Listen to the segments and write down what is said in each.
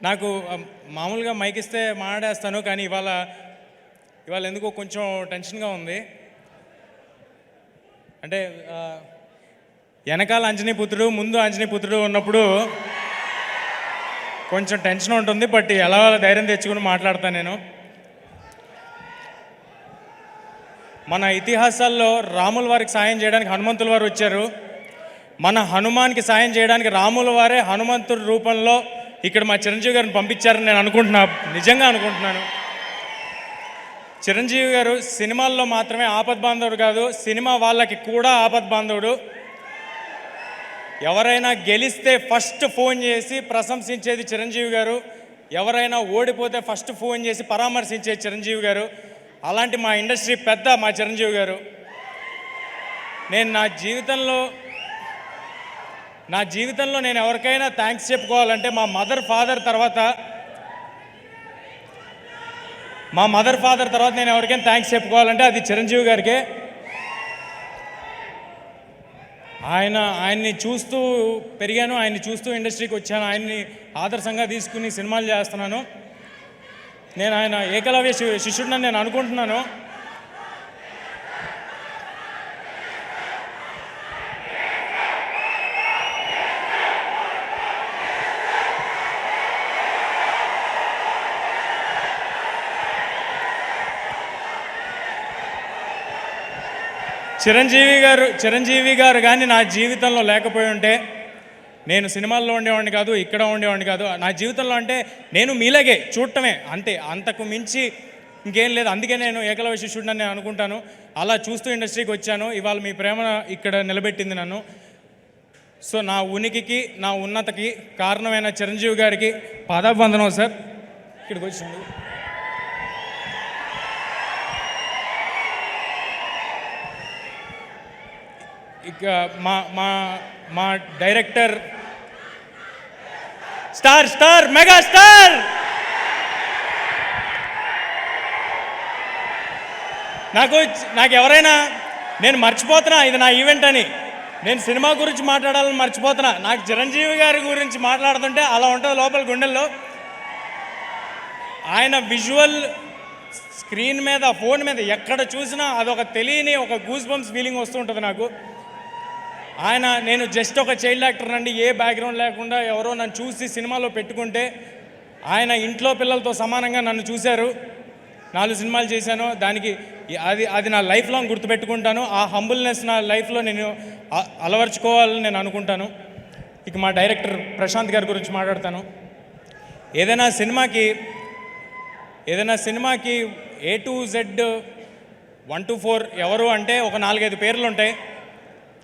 నాకు మామూలుగా మైక్ ఇస్తే మాట్లాడేస్తాను, కానీ ఇవాళ ఎందుకో కొంచెం టెన్షన్గా ఉంది. అంటే వెనకాల అంజనీపుత్రుడు ముందు అంజనీపుత్రుడు ఉన్నప్పుడు కొంచెం టెన్షన్ ఉంటుంది. బట్ ఎలా ధైర్యం తెచ్చుకుని మాట్లాడతాను నేను. మన ఇతిహాసాల్లో రాముల వారికి సాయం చేయడానికి హనుమంతుల వారు వచ్చారు. మన హనుమాన్కి సాయం చేయడానికి రాముల వారే హనుమంతుడి రూపంలో ఇక్కడ మా చిరంజీవి గారిని పంపించారని నేను నిజంగా అనుకుంటున్నాను. చిరంజీవి గారు సినిమాల్లో మాత్రమే ఆపద్బాంధవుడు కాదు, సినిమా వాళ్ళకి కూడా ఆపద్బాంధవుడు. ఎవరైనా గెలిస్తే ఫస్ట్ ఫోన్ చేసి ప్రశంసించేది చిరంజీవి గారు, ఎవరైనా ఓడిపోతే ఫస్ట్ ఫోన్ చేసి పరామర్శించేది చిరంజీవి గారు. అలాంటి మా ఇండస్ట్రీ పెద్ద మా చిరంజీవి గారు. నేను నా జీవితంలో నేను ఎవరికైనా థ్యాంక్స్ చెప్పుకోవాలంటే మా మదర్ ఫాదర్ తర్వాత నేను ఎవరికైనా థ్యాంక్స్ చెప్పుకోవాలంటే అది చిరంజీవి గారికే. ఆయన్ని చూస్తూ పెరిగాను, ఆయన్ని చూస్తూ ఇండస్ట్రీకి వచ్చాను, ఆయన్ని ఆదర్శంగా తీసుకుని సినిమాలు చేస్తున్నాను. నేను ఆయన ఏకలవ్య శిష్యుడిని నేను అనుకుంటున్నాను. చిరంజీవి గారు కానీ నా జీవితంలో లేకపోయి ఉంటే నేను సినిమాల్లో ఉండేవాడిని కాదు, ఇక్కడ ఉండేవాడిని కాదు. నా జీవితంలో అంటే నేను మీలాగే చూడటమే అంతే, అంతకు మించి ఇంకేం లేదు. అందుకే నేను ఏకలవ్య శిష్యుడిని నేను అనుకుంటాను. అలా చూస్తూ ఇండస్ట్రీకి వచ్చాను. ఇవాళ మీ ప్రేమ ఇక్కడ నిలబెట్టింది నన్ను. సో నా ఉనికికి నా ఉన్నతకి కారణమైన చిరంజీవి గారికి పాదాభివందనం సార్. ఇక్కడికి వచ్చాను. ఇక మా డైరెక్టర్ స్టార్ మెగాస్టార్ నాకు ఎవరైనా నేను మర్చిపోతున్నా ఇది నా ఈవెంట్ అని, నేను సినిమా గురించి మాట్లాడాలని మర్చిపోతున్నా. నాకు చిరంజీవి గారి గురించి మాట్లాడుతుంటే అలా ఉంటుంది లోపల గుండెల్లో. ఆయన విజువల్ స్క్రీన్ మీద ఫోన్ మీద ఎక్కడ చూసినా అదొక తెలియని ఒక గూస్ బంప్స్ ఫీలింగ్ వస్తూ ఉంటుంది నాకు. నేను జస్ట్ ఒక చైల్డ్ యాక్టర్ అండి, ఏ బ్యాక్గ్రౌండ్ లేకుండా ఎవరో నన్ను చూసి సినిమాలో పెట్టుకుంటే ఆయన ఇంట్లో పిల్లలతో సమానంగా నన్ను చూశారు. 4 సినిమాలు చేశాను. దానికి అది నా లైఫ్ లాంగ్ గుర్తుపెట్టుకుంటాను. ఆ హంబుల్నెస్ నా లైఫ్లో నేను అలవర్చుకోవాలని నేను అనుకుంటాను. ఇక మా డైరెక్టర్ ప్రశాంత్ గారి గురించి మాట్లాడతాను. ఏదైనా సినిమాకి A to Z 1 to 4 ఎవరు అంటే ఒక 4-5 పేర్లు ఉంటాయి.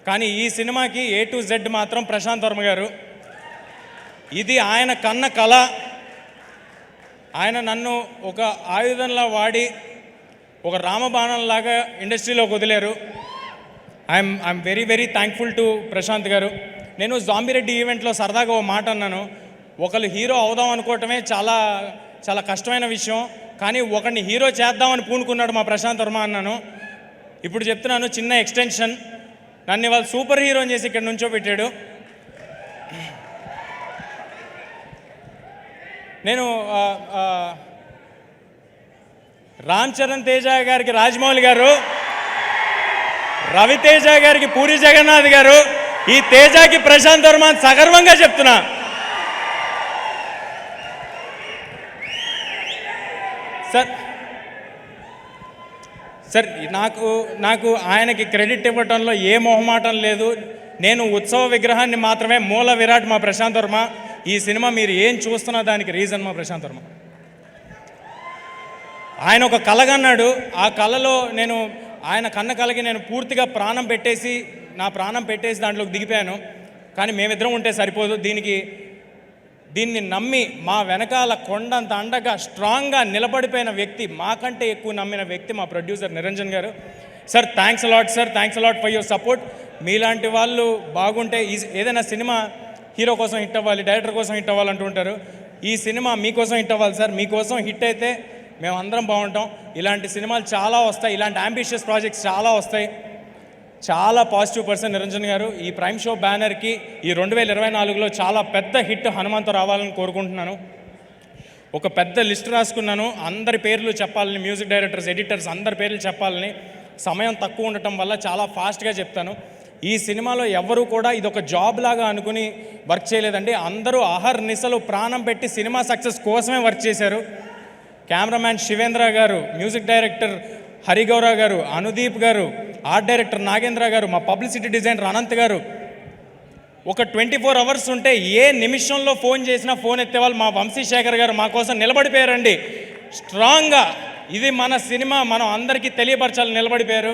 కానీ ఈ సినిమాకి A to Z మాత్రం ప్రశాంత్ వర్మ గారు. ఇది ఆయన కన్న కళ. ఆయన నన్ను ఒక ఆయుధంలా వాడి ఒక రామబాణంలాగా ఇండస్ట్రీలోకి వదిలేరు. I'm very very thankful to Prashanth garu. నేను జాంబిరెడ్డి ఈవెంట్లో సరదాగా ఓ మాట అన్నాను, ఒకళ్ళు హీరో అవుదాం అనుకోవటమే చాలా చాలా కష్టమైన విషయం, కానీ ఒకరిని హీరో చేద్దామని పూనుకున్నాడు మా ప్రశాంత్ వర్మ అన్నాను. ఇప్పుడు చెప్తున్నాను, చిన్న ఎక్స్టెన్షన్. నన్ను ఇవాళ సూపర్ హీరోని చేసి ఇక్కడ నుంచో పెట్టాడు. నేను రామ్ చరణ్ తేజ గారికి రాజమౌళి గారు, రవితేజ గారికి పూరి జగన్నాథ్ గారు, ఈ తేజకి ప్రశాంత్ వర్మ సగర్వంగా చెప్తున్నా. సార్ నాకు ఆయనకి క్రెడిట్ ఇవ్వటంలో ఏ మొహమాటం లేదు. నేను ఉత్సవ విగ్రహాన్ని మాత్రమే, మూల విరాట్ మా ప్రశాంత్ వర్మ. ఈ సినిమా మీరు ఏం చూస్తున్నా దానికి రీజన్ మా ప్రశాంత్ వర్మ. ఆయన ఒక కలగన్నాడు, ఆ కళలో ఆయన కన్న కలకి నేను పూర్తిగా నా ప్రాణం పెట్టేసి దాంట్లోకి దిగిపోయాను. కానీ మేమిద్దరం ఉంటే సరిపోదు, దీన్ని నమ్మి మా వెనకాల కొండంత అండగా స్ట్రాంగ్గా నిలబడిపోయిన వ్యక్తి, మాకంటే ఎక్కువ నమ్మిన వ్యక్తి మా ప్రొడ్యూసర్ నిరంజన్ గారు. Sir thanks a lot sir, thanks a lot for your support. మీలాంటి వాళ్ళు బాగుంటే ఏదైనా సినిమా హీరో కోసం హిట్ అవ్వాలి, డైరెక్టర్ కోసం హిట్ అవ్వాలంటూ ఉంటారు. ఈ సినిమా మీకోసం హిట్ అవ్వాలి సార్. మీకోసం హిట్ అయితే మేమందరం బాగుంటాం. ఇలాంటి సినిమాలు చాలా వస్తాయి, ఇలాంటి అంబిషియస్ ప్రాజెక్ట్స్ చాలా వస్తాయి. చాలా పాజిటివ్ పర్సన్ నిరంజన్ గారు. ఈ ప్రైమ్ షో బ్యానర్కి ఈ 2024లో చాలా పెద్ద హిట్ హనుమంతు రావాలని కోరుకుంటున్నాను. ఒక పెద్ద లిస్ట్ రాసుకున్నాను. అందరి పేర్లు చెప్పాలని, మ్యూజిక్ డైరెక్టర్స్, ఎడిటర్స్ అందరి పేర్లు చెప్పాలని. సమయం తక్కువ ఉండటం వల్ల చాలా ఫాస్ట్గా చెప్తాను. ఈ సినిమాలో ఎవరు కూడా ఇది ఒక జాబ్ లాగా అనుకుని వర్క్ చేయలేదండి. అందరూ అహర్నిశలు ప్రాణం పెట్టి సినిమా సక్సెస్ కోసమే వర్క్ చేశారు. కెమెరామ్యాన్ శివేంద్ర గారు, మ్యూజిక్ డైరెక్టర్ హరిగౌర గారు, అనుదీప్ గారు, ఆర్ట్ డైరెక్టర్ నాగేంద్ర గారు, మా పబ్లిసిటీ డిజైనర్ అనంత్ గారు. ఒక 24 అవర్స్ ఉంటే ఏ నిమిషంలో ఫోన్ చేసినా ఫోన్ ఎత్తేవాళ్ళు మా వంశీశేఖర్ గారు మా కోసం నిలబడిపోయారండి స్ట్రాంగ్గా. ఇది మన సినిమా, మనం అందరికీ తెలియపరచాలని నిలబడిపోయారు.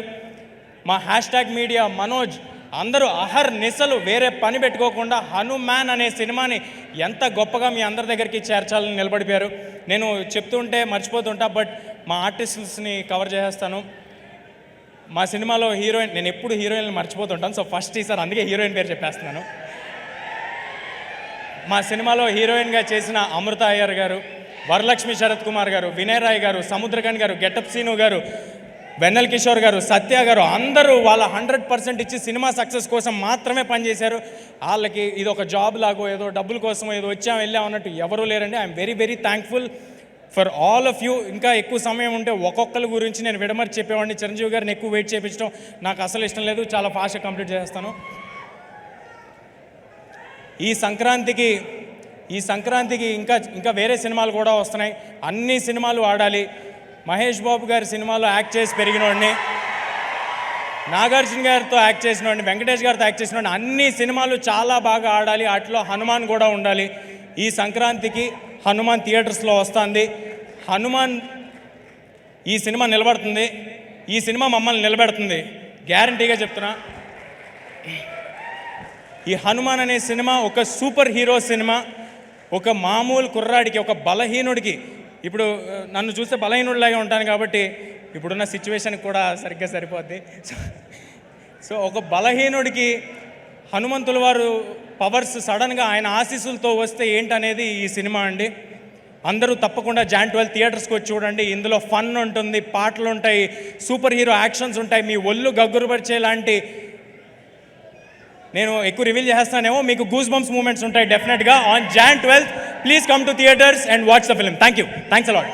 మా హ్యాష్ట్యాగ్ మీడియా మనోజ్ అందరూ అహర్నిశలు వేరే పని పెట్టుకోకుండా హనుమాన్ అనే సినిమాని ఎంత గొప్పగా మీ అందరి దగ్గరికి చేర్చాలని నిలబడిపోయారు. నేను చెప్తుంటే మర్చిపోతుంటా, బట్ మా ఆర్టిస్ట్స్ని కవర్ చేసేస్తాను. మా సినిమాలో హీరోయిన్, నేను ఎప్పుడు హీరోయిన్లు మర్చిపోతుంటాను, సో ఫస్ట్ ఈసారి అందుకే హీరోయిన్ పేరు చెప్పేస్తున్నాను. మా సినిమాలో హీరోయిన్గా చేసిన అమృత అయ్యర్ గారు, వరలక్ష్మి శరత్ కుమార్ గారు, వినయ్ రాయ్ గారు, సముద్రకన్ గారు, గెటప్ సీను గారు, వెన్నెల్ కిషోర్ గారు, సత్య గారు అందరూ వాళ్ళ 100% ఇచ్చి సినిమా సక్సెస్ కోసం మాత్రమే పనిచేశారు. వాళ్ళకి ఇది ఒక జాబ్ లాగో ఏదో డబ్బుల కోసమో ఏదో వెళ్ళాం అన్నట్టు ఎవరూ లేరండి. I'm very very thankful for all of you. ఇంకా ఎక్కువ సమయం ఉంటే ఒక్కొక్కరి గురించి నేను విడమర్చి చెప్పేవాడిని. చిరంజీవి గారిని ఎక్కువ వెయిట్ చేయించడం నాకు అసలు ఇష్టం లేదు. చాలా ఫాస్ట్గా కంప్లీట్ చేస్తాను. ఈ సంక్రాంతికి ఇంకా వేరే సినిమాలు కూడా వస్తున్నాయి. అన్ని సినిమాలు ఆడాలి. మహేష్ బాబు గారి సినిమాలో యాక్ట్ చేసి పెరిగినోడిని, నాగార్జున గారితో యాక్ట్ చేసినోడిని, వెంకటేష్ గారితో యాక్ట్ చేసినోడిని. అన్ని సినిమాలు చాలా బాగా ఆడాలి. వాటిలో హనుమాన్ కూడా ఉండాలి. ఈ సంక్రాంతికి హనుమాన్ థియేటర్స్లో వస్తుంది. హనుమాన్ ఈ సినిమా నిలబడుతుంది. ఈ సినిమా మమ్మల్ని నిలబెడుతుంది, గ్యారంటీగా చెప్తున్నా. ఈ హనుమాన్ అనే సినిమా ఒక సూపర్ హీరో సినిమా. ఒక మామూలు కుర్రాడికి, ఒక బలహీనుడికి, ఇప్పుడు నన్ను చూస్తే బలహీనుడిలాగే ఉంటాను కాబట్టి ఇప్పుడున్న సిచ్యువేషన్కి కూడా సరిగ్గా సరిపోద్ది. సో ఒక బలహీనుడికి హనుమంతుల వారు పవర్స్ సడన్గా ఆయన ఆశీస్సులతో వస్తే ఏంటనేది ఈ సినిమా అండి. అందరూ తప్పకుండా Jan 12 థియేటర్స్కి వచ్చి చూడండి. ఇందులో ఫన్ ఉంటుంది, పాటలు ఉంటాయి, సూపర్ హీరో యాక్షన్స్ ఉంటాయి, మీ ఒళ్ళు గగ్గురుపరిచే లాంటి, నేను ఎక్కువ రివీల్ చేస్తానేమో, మీకు గూస్ బంప్స్ మూమెంట్స్ ఉంటాయి డెఫినెట్గా. On Jan 12 please come to theatres and watch the film. Thank you. Thanks a lot.